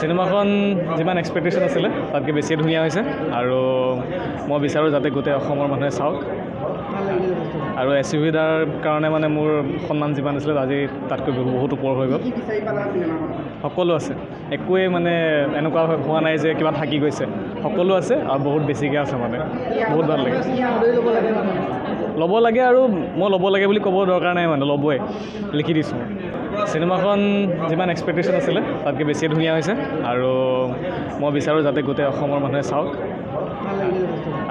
সিনেমাখন যিমান এক্সপেক্টেশ্যন আছিলে তাতকৈ বেছিয়ে ধুনীয়া হৈছে আৰু মই বিচাৰোঁ যাতে গোটেই অসমৰ মানুহে চাওক আৰু SUV-দাৰ কাৰণে মানে মোৰ সন্মান যিমান আছিলে আজি তাতকৈ বহুত ওপৰ হৈ গ'ল সকলো আছে একোৱে মানে এনেকুৱা হোৱা নাই যে কিবা থাকি গৈছে সকলো আছে আৰু বহুত বেছিকৈ আছে মানে বহুত ভাল লাগে ল'ব লাগে আৰু মই ল'ব লাগে বুলি ক'ব দৰকাৰ নাই মানে ল'বই লিখি দিছোঁ সিনেমাখন যিমান এক্সপেক্টেশ্যন আছিলে তাতকৈ বেছিয়ে ধুনীয়া হৈছে আৰু মই বিচাৰোঁ যাতে গোটেই অসমৰ মানুহে চাওক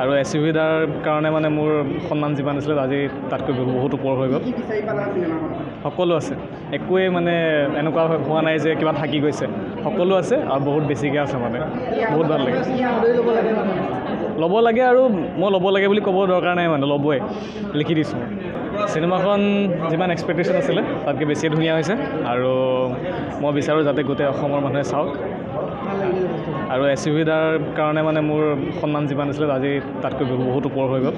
আৰু SUV-দাৰ কাৰণে মানে মোৰ সন্মান যিমান আছিলে আজি তাতকৈ বহুত ওপৰ হৈ গ'ল সকলো আছে একোৱে মানে এনেকুৱা হোৱা নাই যে কিবা থাকি গৈছে সকলো আছে আৰু বহুত বেছিকৈ আছে মানে বহুত ভাল লাগে ল'ব লাগে আৰু মই ল'ব লাগে বুলি ক'ব দৰকাৰ নাই মানে ল'বই লিখি দিছোঁ সিনেমাখন যিমান এক্সপেক্টেশ্যন আছিলে তাতকৈ বেছিয়ে ধুনীয়া হৈছে আৰু মই বিচাৰোঁ যাতে গোটেই অসমৰ মানুহে চাওক আৰু SUV-দাৰ কাৰণে মানে মোৰ সন্মান যিমান আছিলে আজি তাতকৈ বহুত ওপৰ হৈ গ'ল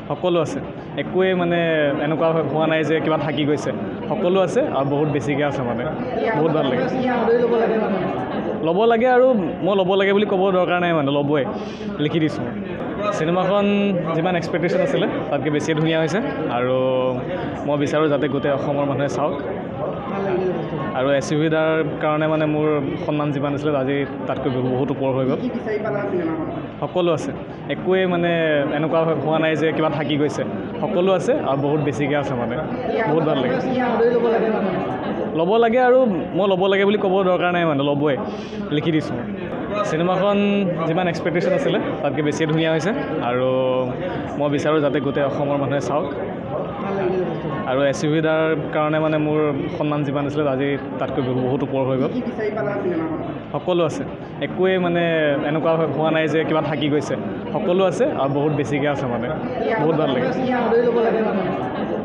সকলো আছে একোৱে মানে এনেকুৱা হোৱা নাই যে কিবা থাকি গৈছে সকলো আছে আৰু বহুত বেছিকৈ আছে মানে বহুত ভাল লাগে ল'ব লাগে আৰু মই ল'ব লাগে বুলি ক'ব দৰকাৰ নাই মানে ল'বই লিখি দিছোঁ সিনেমাখন যিমান এক্সপেক্টেশ্যন আছিলে তাতকৈ বেছিয়ে ধুনীয়া হৈছে আৰু মই বিচাৰোঁ যাতে গোটেই অসমৰ মানুহে চাওক আৰু SUV-দাৰ কাৰণে মানে মোৰ সন্মান যিমান আছিলে আজি তাতকৈ বহুত ওপৰ হৈ গ'ল সকলো আছে একোৱে মানে এনেকুৱা হোৱা নাই যে কিবা থাকি গৈছে সকলো আছে আৰু বহুত বেছিকৈ আছে মানে বহুত ভাল লাগে ল'ব লাগে আৰু মই ল'ব লাগে বুলি ক'ব দৰকাৰ নাই মানে ল'বই লিখি দিছোঁ সিনেমাখন যিমান এক্সপেক্টেশ্যন আছিলে তাতকৈ বেছিয়ে ধুনীয়া হৈছে আৰু মই বিচাৰোঁ যাতে গোটেই অসমৰ মানুহে চাওক আৰু SUV-দাৰ কাৰণে মানে মোৰ সন্মান যিমান আছিলে আজি তাতকৈ বহুত ওপৰ হৈ গ'ল সকলো আছে একোৱে মানে এনেকুৱা হোৱা নাই যে কিবা থাকি গৈছে সকলো আছে আৰু বহুত বেছিকৈ আছে মানে বহুত ভাল লাগে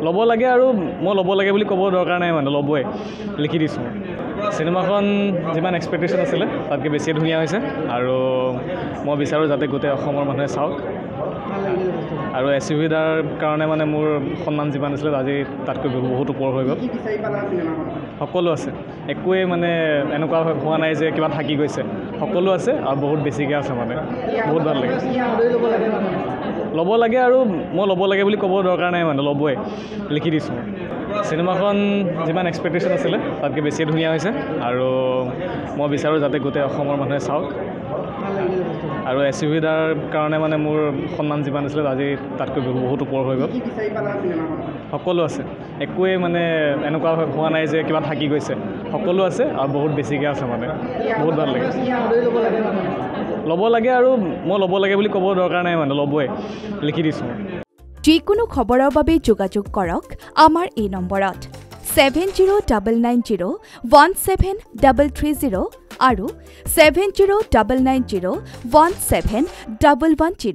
ল'ব লাগে আৰু মই ল'ব লাগে বুলি ক'ব দৰকাৰ নাই মানে ল'বই লিখি দিছোঁ সিনেমাখন যিমান এক্সপেক্টেশ্যন আছিলে তাতকৈ বেছিয়ে ধুনীয়া হৈছে আৰু মই বিচাৰোঁ যাতে গোটেই অসমৰ মানুহে চাওক আৰু SUV-দাৰ কাৰণে মানে মোৰ সন্মান যিমান আছিলে আজি তাতকৈ বহুত ওপৰ হৈ গ'ল সকলো আছে একোৱে মানে এনেকুৱা হোৱা নাই যে কিবা থাকি গৈছে সকলো আছে আৰু বহুত বেছিকৈ আছে মানে বহুত ভাল লাগে ল'ব লাগে আৰু মই ল'ব লাগে বুলি ক'ব দৰকাৰ নাই মানে ল'বই লিখি দিছোঁ সিনেমাখন যিমান এক্সপেক্টেশ্যন আছিলে তাতকৈ বেছিয়ে ধুনীয়া হৈছে আৰু মই বিচাৰোঁ যাতে গোটেই অসমৰ মানুহে চাওক আৰু SUV-দাৰ কাৰণে মানে মোৰ সন্মান যিমান আছিলে আজি তাতকৈ বহুত ওপৰ হৈ গ'ল সকলো আছে একোৱে মানে এনেকুৱা হোৱা নাই যে কিবা থাকি গৈছে সকলো আছে আৰু বহুত বেছিকৈ আছে মানে বহুত ভাল লাগে ল'ব লাগে আৰু মই ল'ব লাগে বুলি ক'ব দৰকাৰ নাই মানে ল'বই লিখি দিছোঁ যিকোনো খবৰৰ বাবে যোগাযোগ কৰক আমাৰ এই নম্বৰত 7099017330 আৰু 7099017110